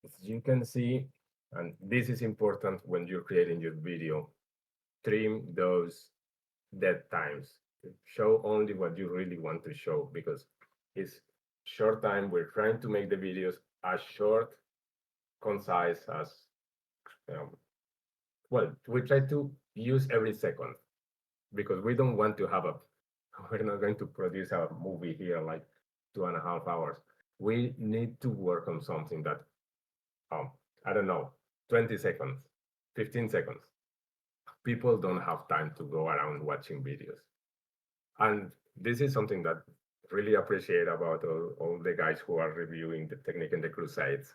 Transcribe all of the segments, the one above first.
As you can see, and this is important when you're creating your video, trim those dead times. Show only what you really want to show because it's short time. We're trying to make the videos as short, concise as um, well. We try to use every second because we don't want to have a. We're not going to produce a movie here like 2.5 hours. We need to work on something that um, I don't know, 20 seconds, 15 seconds. People don't have time to go around watching videos. And this is something that really appreciate about all the guys who are reviewing the technique in the crusades.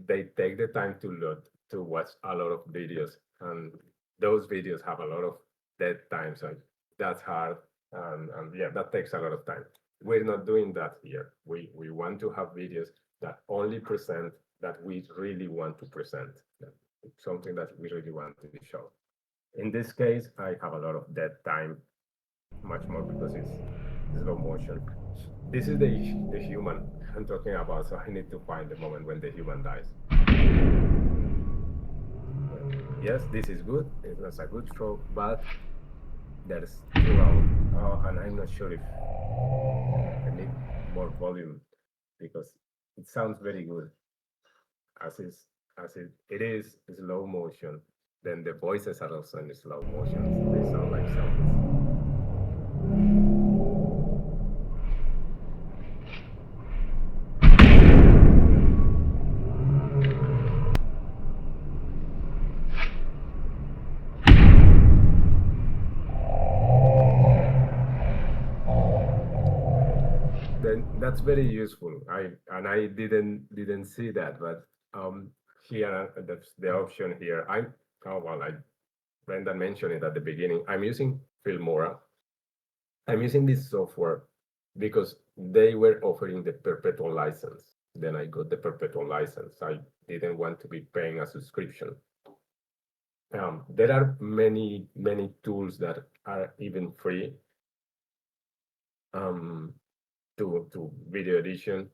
They take the time to look to watch a lot of videos, and those videos have a lot of dead time. So that's hard, and yeah, that takes a lot of time. We're not doing that here. We want to have videos that only present that we really want to present, something that we really want to show. In this case, I have a lot of dead time, much more because it's slow motion. This is the human I'm talking about, so I need to find the moment when the human dies. Yes, this is good. It was a good stroke, but there's too long, and I'm not sure if I need more volume because it sounds very good as is it is slow motion. Then the voices are also in slow motion. They sound like zombies. Then that's very useful. I didn't see that, but here that's the option here. I Brendan mentioned it at the beginning. I'm using Filmora. I'm using this software because they were offering the perpetual license. Then I got the perpetual license. I didn't want to be paying a subscription. There are many tools that are even free um, to video edition.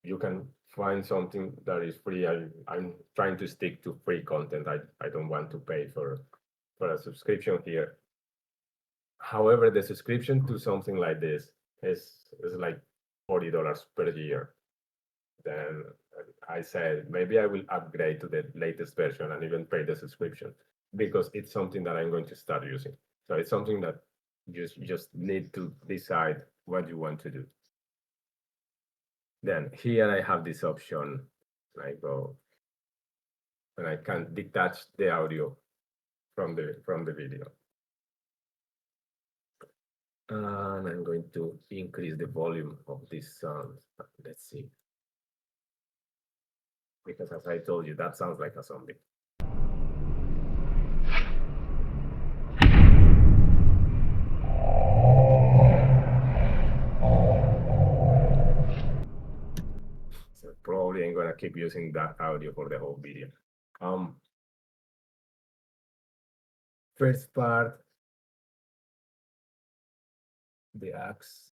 You can find something that is free. I'm trying to stick to free content. I don't want to pay for a subscription here. However, the subscription to something like this is like $40 per year. Then I said maybe I will upgrade to the latest version and even pay the subscription because it's something that I'm going to start using. So it's something that you just need to decide what you want to do. Then here I have this option. I go and I can detach the audio from the video. And I'm going to increase the volume of this sound. Let's see. Because as I told you, that sounds like a zombie. So probably I'm gonna keep using that audio for the whole video. First part, the axe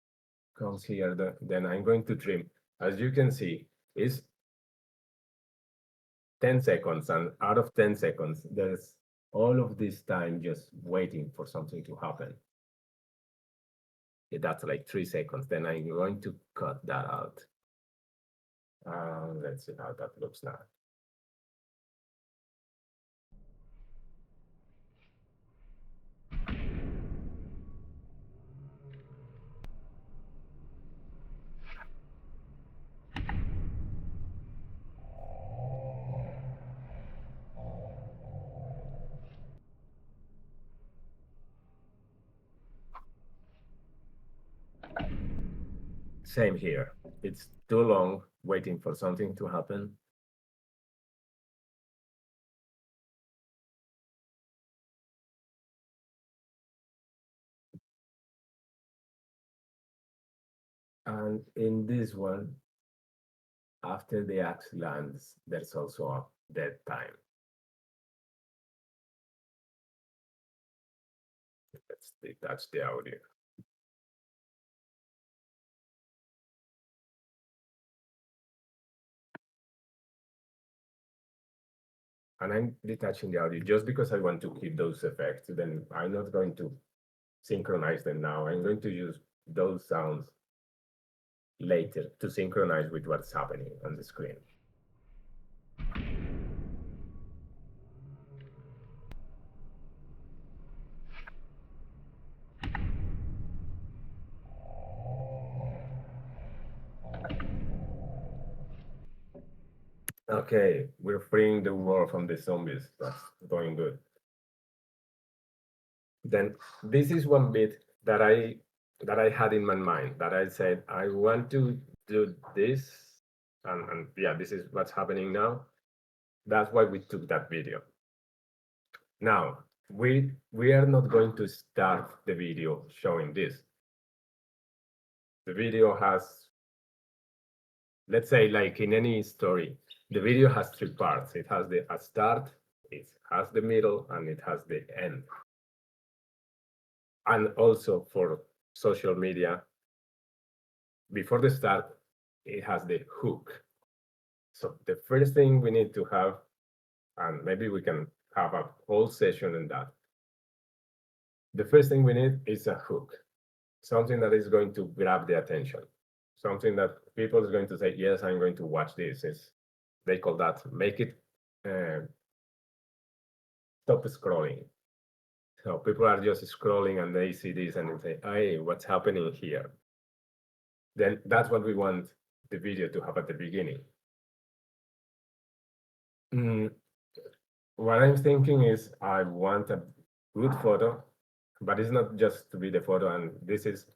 comes here, then I'm going to trim. As you can see, it's 10 seconds, and out of 10 seconds, there's all of this time just waiting for something to happen. That's like 3 seconds. Then I'm going to cut that out. Let's see how that looks now. Same here. It's too long waiting for something to happen. And in this one, after the axe lands, there's also a dead time. Let's detach the audio. and I'm detaching the audio just because I want to keep those effects, then I'm not going to synchronize them now. I'm going to use those sounds later to synchronize with what's happening on the screen. Okay, we're freeing the world from the zombies. That's going good. Then this is one bit that I had in my mind that I said I want to do this, and yeah, this is what's happening now. That's why we took that video. Now we are not going to start the video showing this. The video has, let's say, like in any story, the video has three parts. It has the a start, it has the middle, and it has the end. And also for social media, before the start, it has the hook. So the first thing we need to have, and maybe we can have a whole session in that. The first thing we need is a hook, something that is going to grab the attention, something that people is going to say, yes, I'm going to watch this. They call that make it stop scrolling. So people are just scrolling and they see this and they say, hey, what's happening here? Then that's what we want the video to have at the beginning. Mm, what I'm thinking is I want a good photo, but it's not just to be the photo. And this is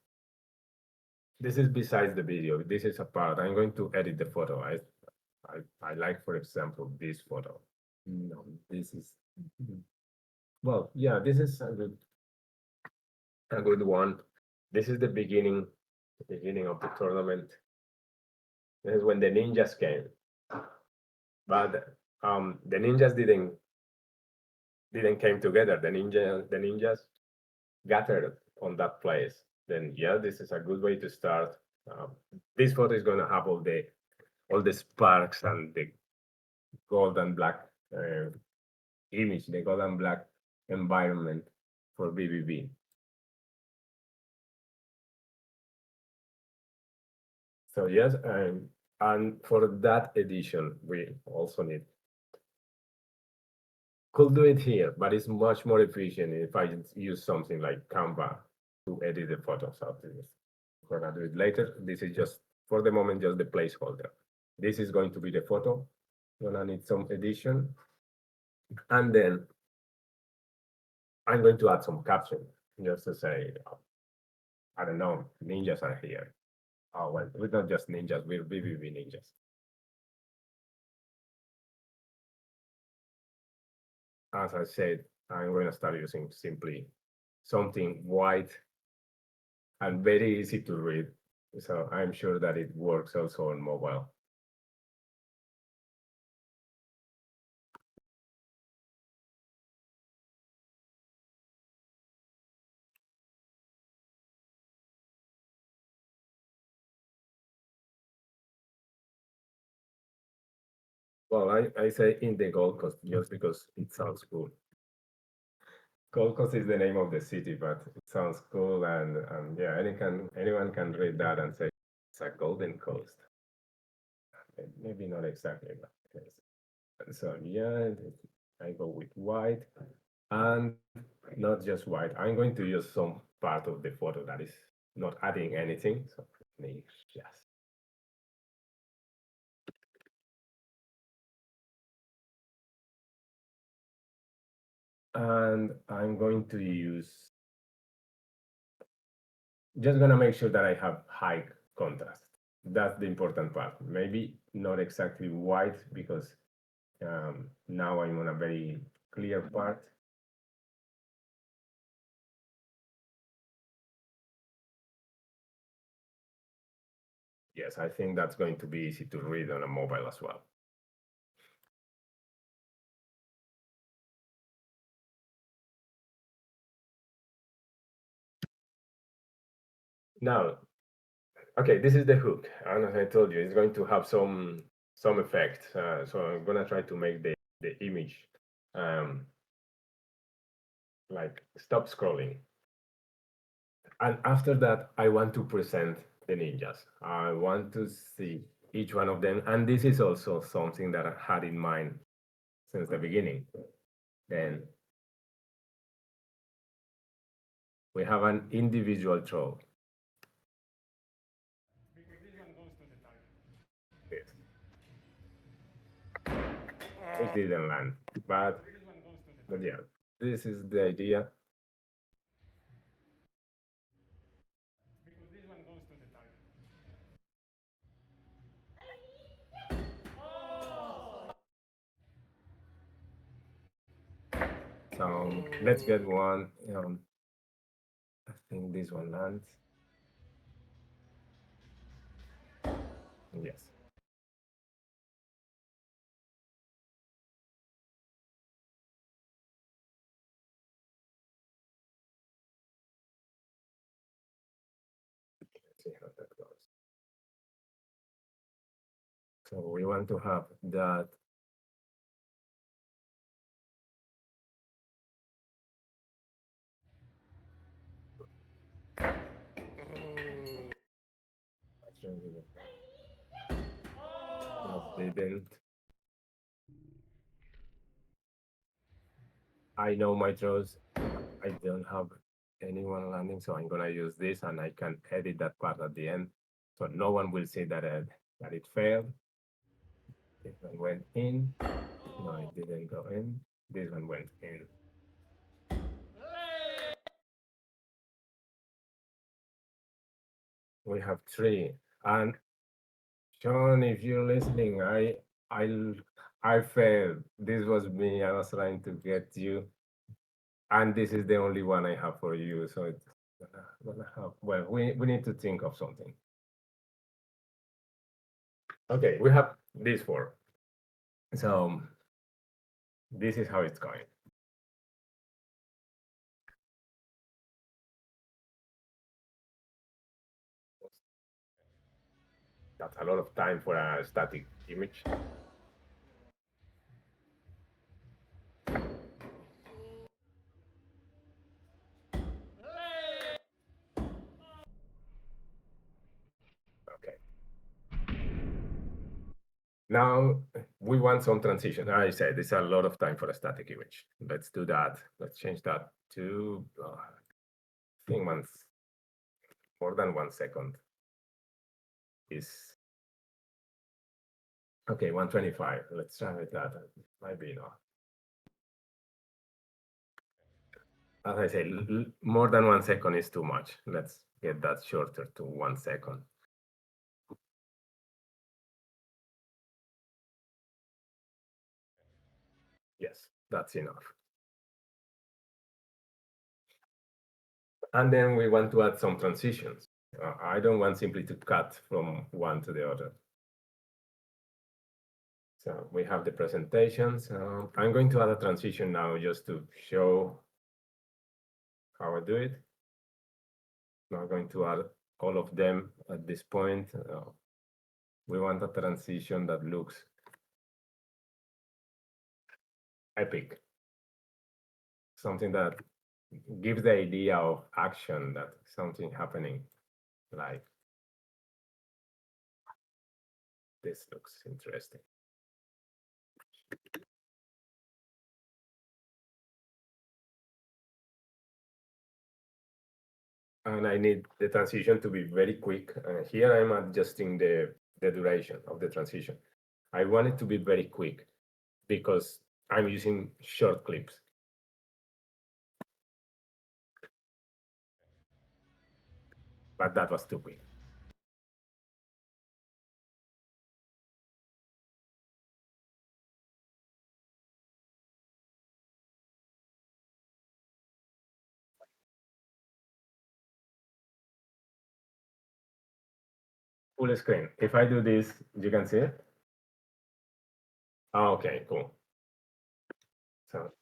besides the video. This is a part. I'm going to edit the photo. I like, for example, this photo. No, this is well, yeah, this is a good one. This is the beginning of the tournament. This is when the ninjas came, but the ninjas didn't came together. The ninjas gathered on that place. Then yeah, this is a good way to start. This photo is going to have all the sparks and the gold and black image, the gold and black environment for vVv. So yes, and for that edition, we also need could do it here, but it's much more efficient if I use something like Canva to edit the photos of this. We're gonna do it later. This is just for the moment just the placeholder. This is going to be the photo. We're gonna need some edition, and then I'm going to add some caption just to say, I don't know, ninjas are here. Oh well, we're not just ninjas, we're vVv ninjas. As I said, I'm going to start using simply something white and very easy to read. So I'm sure that it works also on mobile. Well, I say in the Gold Coast just because it sounds cool. Gold Coast is the name of the city, but it sounds cool, and yeah, anyone can read that and say it's a Golden Coast. Maybe not exactly, but yes. So yeah, I go with white, and not just white. I'm going to use some part of the photo that is not adding anything. So maybe just and I'm going to use just gonna make sure that I have high contrast. That's the important part. Maybe not exactly white because now I'm on a very clear part. Yes, I think that's going to be easy to read on a mobile as well. Now, okay, this is the hook, and as I told you, it's going to have some effect. So I'm gonna try to make the image um, like stop scrolling. And after that, I want to present the ninjas. I want to see each one of them. And this is also something that I had in mind since the beginning. Then we have an individual throw. This. It didn't land, but yeah, this is the idea. So let's get one. I think this one lands. Yes. Let's see how that goes. So we want to have that. No, they didn't. I know my throws. I don't have anyone landing, so I'm gonna use this, and I can edit that part at the end, so no one will see that it failed. This one went in. No, it didn't go in. This one went in. We have three. And Sean, if you're listening, I I failed. This was me. I was trying to get you, and this is the only one I have for you. So it's gonna have. Well, we need to think of something. Okay, we have these four. So this is how it's going. That's a lot of time for a static image. Okay. Now we want some transition. I said it's a lot of time for a static image. Let's do that. Let's change that to I think more than 1 second is okay. 125. Let's try with that. Might be enough. As I say, more than 1 second is too much. Let's get that shorter to 1 second. Yes, that's enough. And then we want to add some transitions. I don't want simply to cut from one to the other. So we have the presentations. I'm going to add a transition now just to show how I do it. I'm not going to add all of them at this point. We want a transition that looks epic, something that gives the idea of action, that something happening, like this looks interesting. And I need the transition to be very quick. Here I'm adjusting the duration of the transition. I want it to be very quick because I'm using short clips. But that was too quick. Full screen. If I do this, you can see it? Oh, okay, cool. So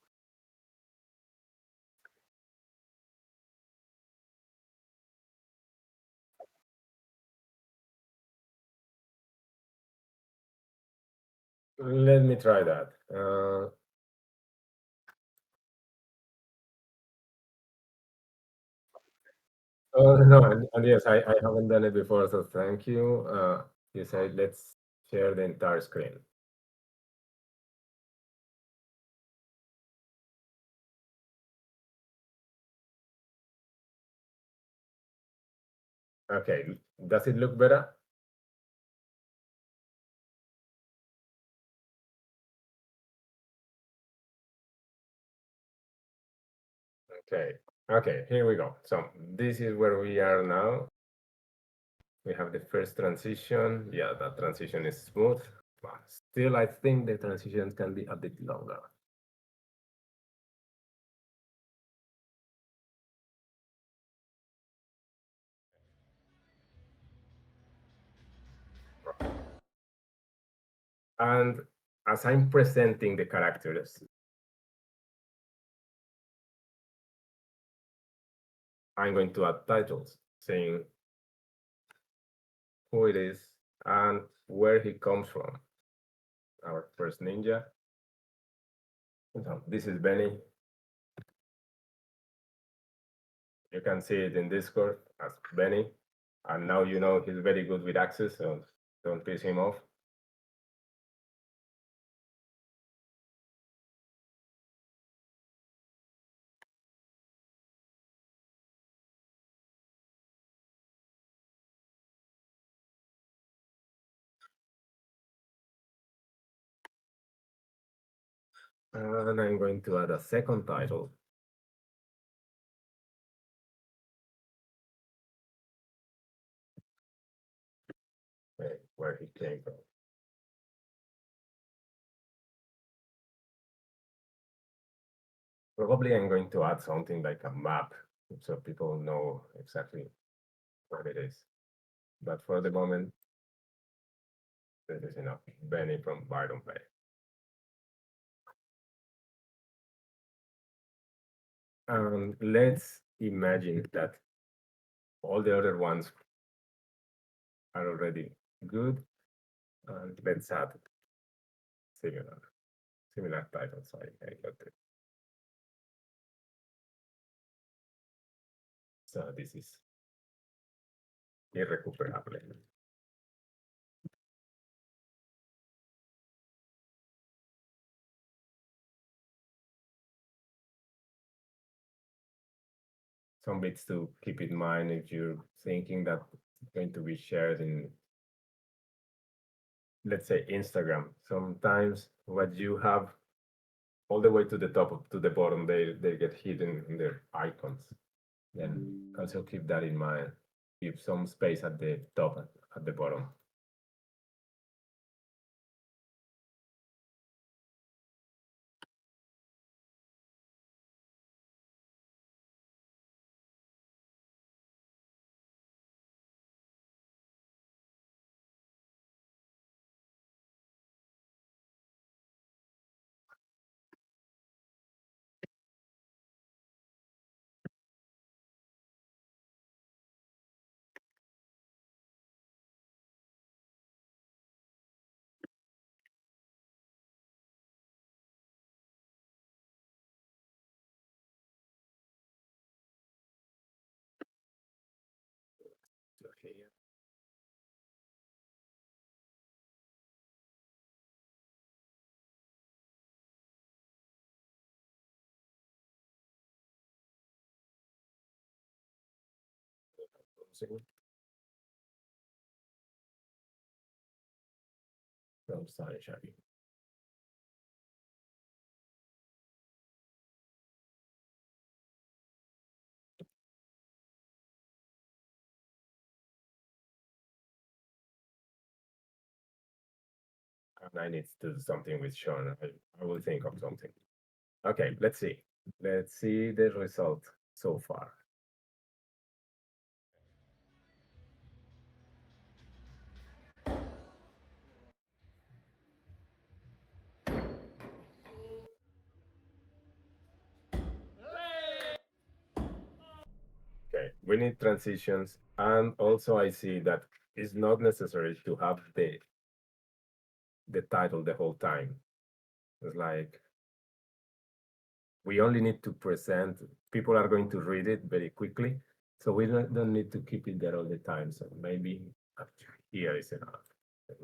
let me try that. Oh, no, and yes, I haven't done it before, so thank you. You said let's share the entire screen. Okay, does it look better? Okay, okay, here we go. So this is where we are now. We have the first transition. Yeah, that transition is smooth, but still I think the transition can be a bit longer. And as I'm presenting the characters, I'm going to add titles saying who it is and where he comes from. Our first ninja. So this is Benny. You can see it in Discord as Benny. And now you know he's very good with access, so don't piss him off. And I'm going to add a second title, where he came from. Probably I'm going to add something like a map so people know exactly what it is. But for the moment, this is enough. Benny from Byron Play. Let's imagine that all the other ones are already good. And let's add similar similar titles. I got it. So this is irrecuperable. Some bits to keep in mind if you're thinking that it's going to be shared in, let's say, Instagram. Sometimes what you have all the way to the top to the bottom, they get hidden in their icons. Then also keep that in mind. Keep some space at the top at the bottom. Okay. From Sunshine. And I need to do something with Sean. I will think of something. Okay, let's see. Let's see the result so far. Okay, we need transitions. And also I see that it's not necessary to have the title the whole time. It's like we only need to present, people are going to read it very quickly. So we don't need to keep it there all the time. So maybe up to here is enough.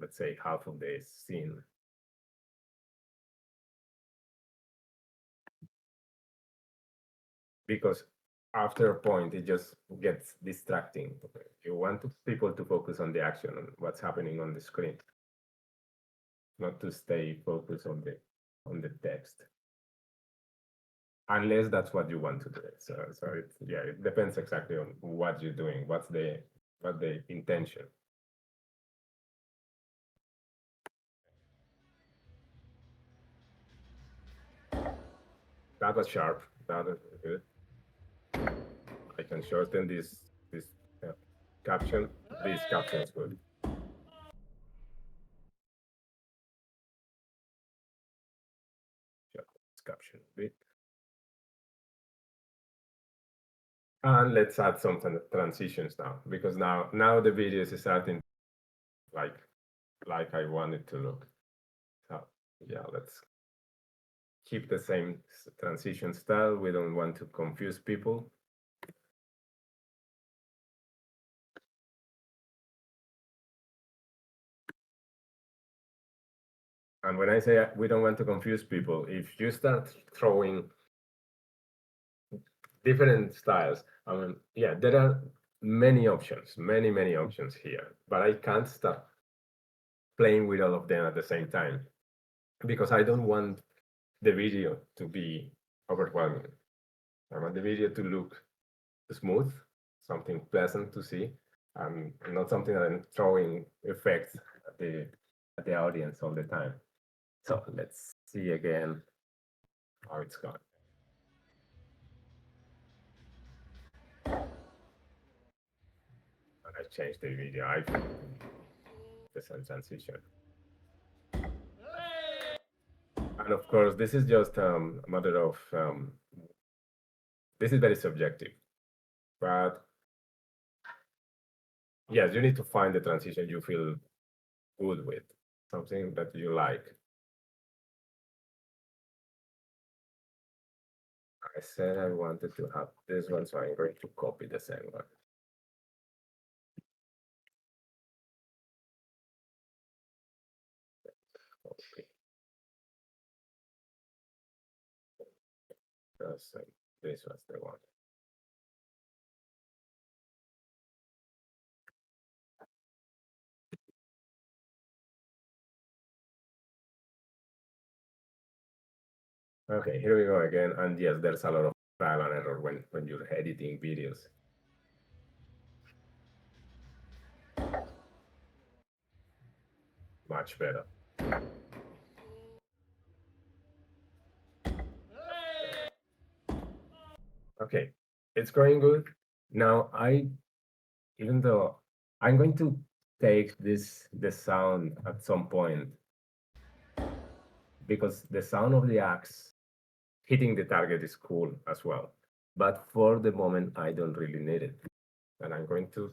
Let's say half of the scene. Because after a point, it just gets distracting. You want people to focus on the action and what's happening on the screen, not to stay focused on the text. Unless that's what you want to do. So it depends exactly on what you're doing. What's the intention? That was sharp. That was good. I can shorten this uh, caption. This caption is good. Shorten this caption a bit. And let's add some transitions now, because now the video is starting like I want it to look. So yeah, let's keep the same transition style. We don't want to confuse people. And when I say we don't want to confuse people, if you start throwing different styles, I mean, yeah, there are many options, many options here, but I can't start playing with all of them at the same time because I don't want the video to be overwhelming. I want the video to look smooth, something pleasant to see, and not something that I'm throwing effects at the audience all the time. So let's see again how it's going. And I changed the video. I the sun transition. And of course, this is just a matter of this is very subjective, but yes, you need to find the transition you feel good with, something that you like. I said I wanted to have this one, so I'm going to copy the same one. Copy. This was the one. Okay, here we go again. And yes, there's a lot of trial and error when you're editing videos. Much better. Okay, it's going good. Now even though I'm going to take the sound at some point because the sound of the axe hitting the target is cool as well. But for the moment, I don't really need it. And I'm going to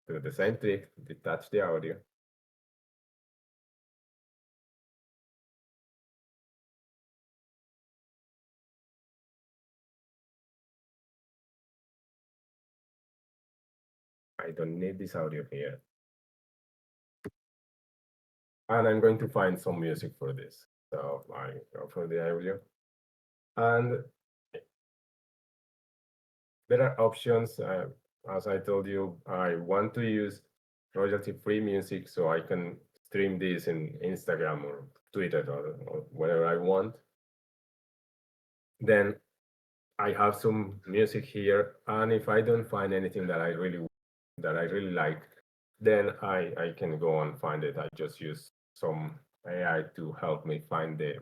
do the same trick, detach the audio. I don't need this audio here. And I'm going to find some music for this. So I go for the audio. And there are options. As I told you, I want to use royalty-free music so I can stream this in Instagram or Twitter or whatever I want. Then I have some music here, and if I don't find anything that I really like, then I can go and find it. I just use some AI to help me find the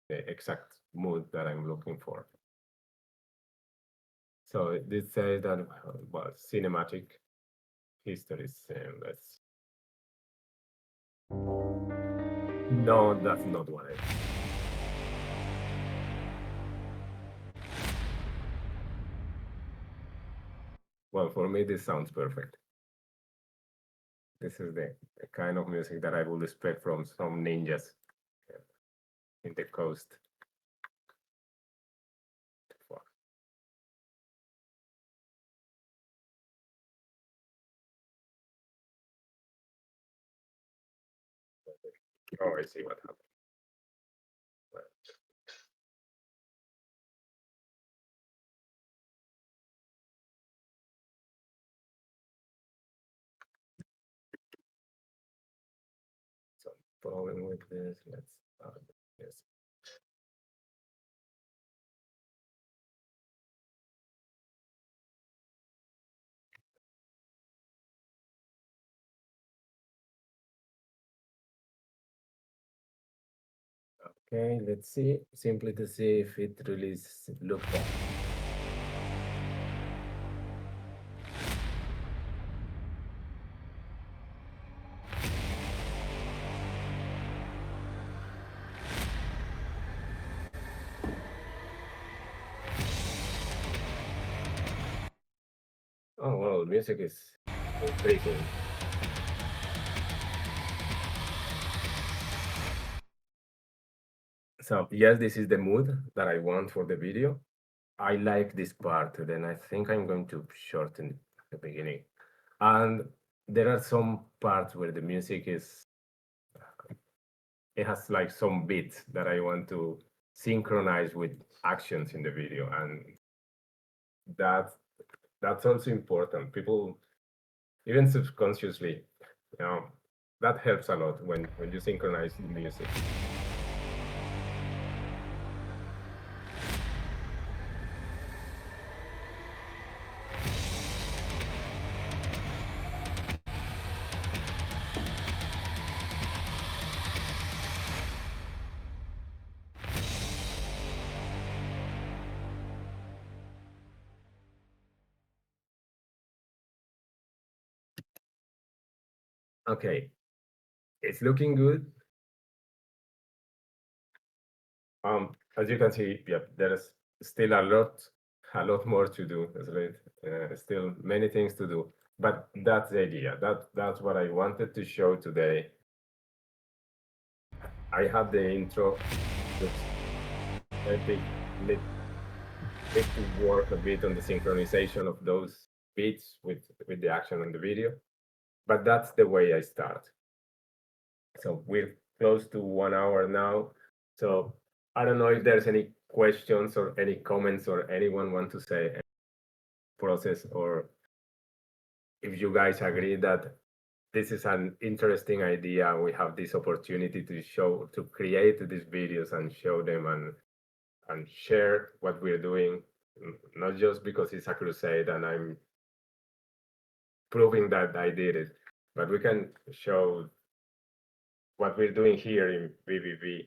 exact mood that I'm looking for. So this says that well, cinematic history. Let's. No, that's not what I. Well, for me, this sounds perfect. This is the kind of music that I would expect from some ninjas in the coast. Oh, I see what happened. Well, some problem with this. Let's start this. Okay, let's see. Simply to see if it really look bad. Oh well, music is increasing. So yes, this is the mood that I want for the video. I like this part, then I think I'm going to shorten the beginning. And there are some parts where the music is, it has like some beats that I want to synchronize with actions in the video. And that that's also important. People, even subconsciously, you know, that helps a lot when you synchronize the music. Okay, it's looking good. As you can see, yeah, there's still a lot more to do. Still many things to do, but that's the idea. That's what I wanted to show today. I have the intro. Just I think need, need to work a bit on the synchronization of those beats with the action on the video, but that's the way I start. So we're close to 1 hour now. So I don't know if there's any questions or any comments or anyone want to say process, or if you guys agree that this is an interesting idea. We have this opportunity to show, to create these videos and show them and share what we're doing, not just because it's a crusade and I'm proving that I did it, but we can show what we're doing here in vVv.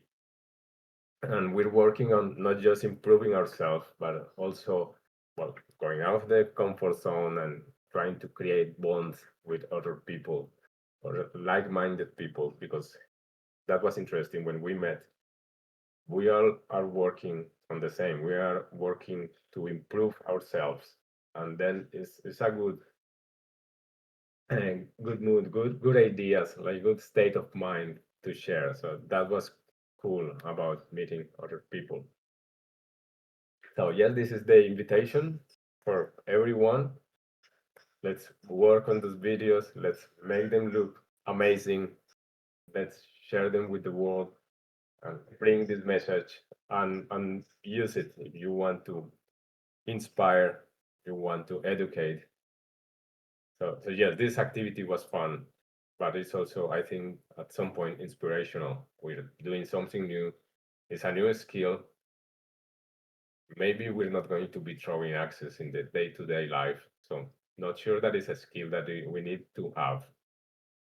And we're working on not just improving ourselves, but also, well, going out of the comfort zone and trying to create bonds with other people or like-minded people, because that was interesting when we met. We all are working on the same. We are working to improve ourselves, and then it's a good good mood, good ideas, like good state of mind to share. So that was cool about meeting other people. So yes, this is the invitation for everyone. Let's work on those videos. Let's make them look amazing. Let's share them with the world and bring this message and use it if you want to inspire, you want to educate. So yes, this activity was fun, but it's also, I think, at some point inspirational. We're doing something new. It's a new skill. Maybe we're not going to be throwing access in the day-to-day life. So not sure that is a skill that we need to have,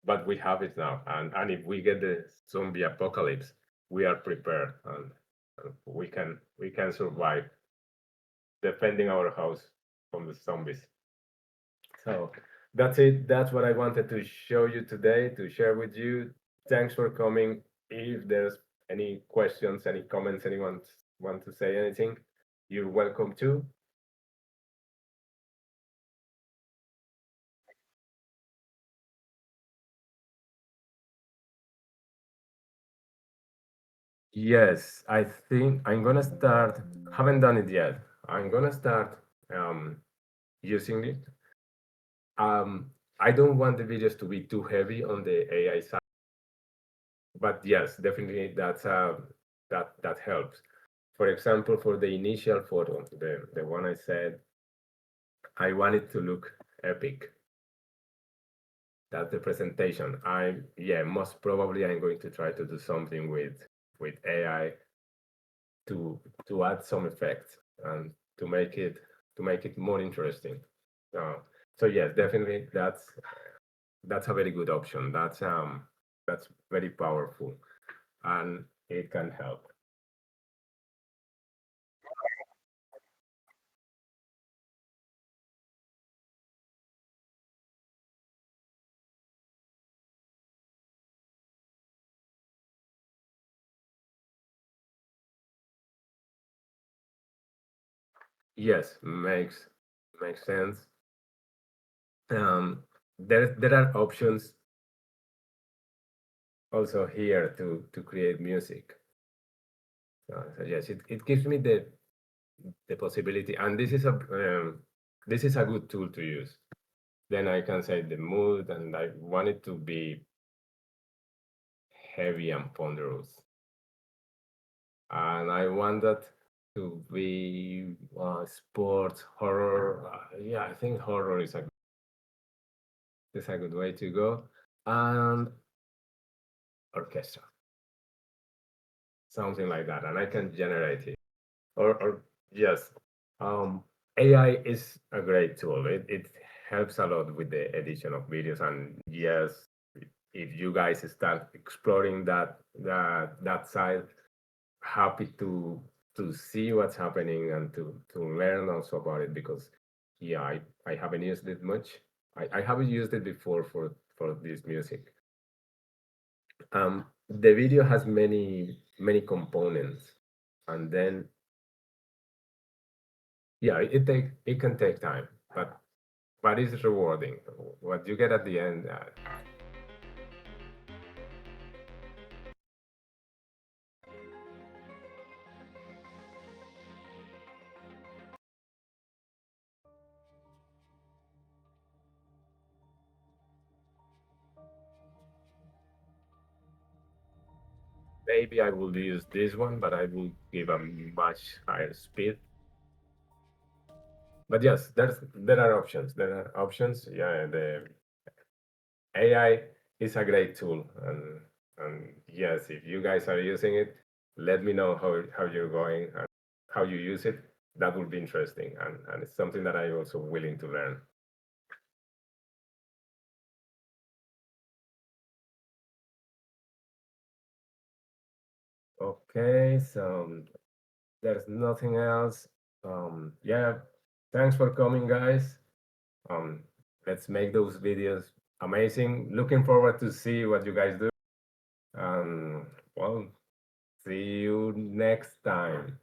but we have it now. And if we get the zombie apocalypse, we are prepared and we can survive defending our house from the zombies. So that's it. That's what I wanted to show you today, to share with you. Thanks for coming. If there's any questions, any comments, anyone want to say anything, you're welcome to. Yes, I think I'm gonna start. Haven't done it yet. I'm gonna start using it. I don't want the videos to be too heavy on the AI side. but yes, definitely that helps. For example, for the initial photo, the one I said I want it to look epic. That's the presentation. Yeah, most probably I'm going to try to do something with AI to add some effects and to make it more interesting. Uh, so yes, definitely that's a very good option. That's very powerful and it can help. Yes, makes sense. Um, there are options also here to create music. So yes, it gives me the possibility, and this is a good tool to use. Then I can say the mood, and I want it to be heavy and ponderous, and I want that to be sports horror. Yeah, I think horror is a good way to go, and orchestra, something like that, and I can generate it. Or yes, um, AI is a great tool. It helps a lot with the edition of videos, and yes, if you guys start exploring that side, happy to see what's happening and to learn also about it because yeah, I haven't used it much. I haven't used it before for this music. The video has many components, and then yeah, it can take time, but it's rewarding. What you get at the end, maybe I will use this one, but I will give a much higher speed. But yes, there are options. There are options. Yeah, the AI is a great tool, and yes, if you guys are using it, let me know how you're going and how you use it. That will be interesting, and it's something that I'm also willing to learn. Okay, so there's nothing else. Yeah, thanks for coming, guys. Um, let's make those videos amazing. Looking forward to see what you guys do. Well, see you next time.